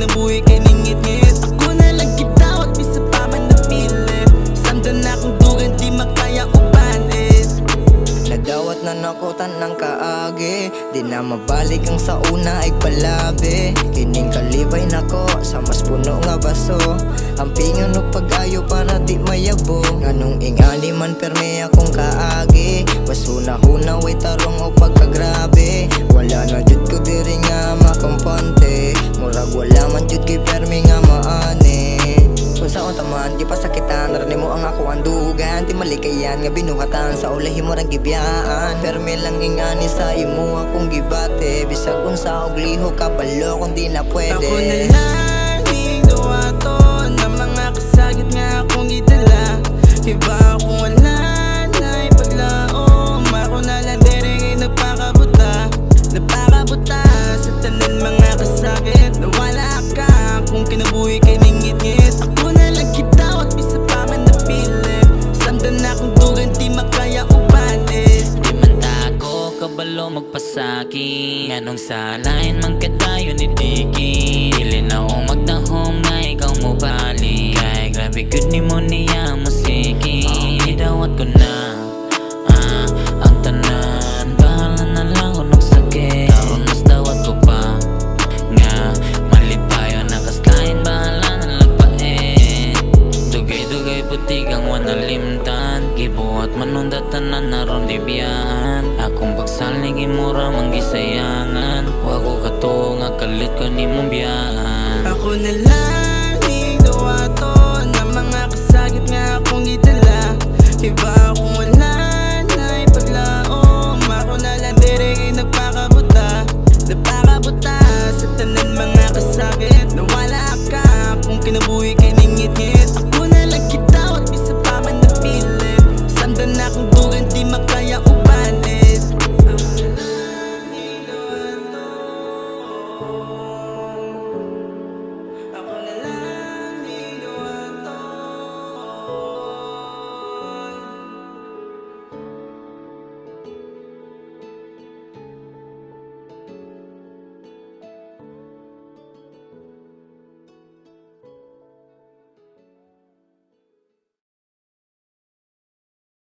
kinabuhi kay ningit-ngit. Ako na lang gidawat, bisa pa man napilit. Samdan akong dugan, di makaya upalit. Nadawat na nakutan ng kaagi, di na mabalik ang sa una ay palabi. Kining kalibay nako sa mas puno nga baso. Ang pingan o pag-ayo para di mayabo. Nganong ingani man perme akong kaagi. Basuna-huna way tarong o pagkagrabe. Wala na jud ko diri nga makumpante. Murag wala man jud kay perme nga maani. Kung saan taman, di pa sakitan. Narani mo ang ako andugan. Di malikayan nga binuhatan. Sa ulahi mo rang gibiyaan. Perme lang ingani sa imo akong gibate. Bisag kung sa ugliho kabalo kung di na pwede. Ako na lang higdawato na mga kasagit nga akong gidala. Iba akong wala na ipaglaom. Ako na lang dere ngay nagpakabuta. Nagpakabuta sa tanan mga kasakit. Nawala ka kung kinabuhi kay ningit-ngit. Ako na lang gidawat, bisa pa man napilit. Samdan akong dugan, di makaya upalit. Di man tako kabalo magpasaki. Anong salain man kadayo ni Diki. Dili na akong magdahom na ikaw mo bali. Kay grabe good ni mo niya musiki. Idawat ko na ang tanan. Bahala na lang kung nagsakit. Karon mas dawat ko pa nga malipayo nakaslain. Bahala na lagpain. Dugay-dugay putig ang wanalimtan. Gibuhat manundatan na naron di biyahan. Akong pagsaling imura manggisayangan. Wago ka to nga kalit ko ni mong biyahan. Ako na lang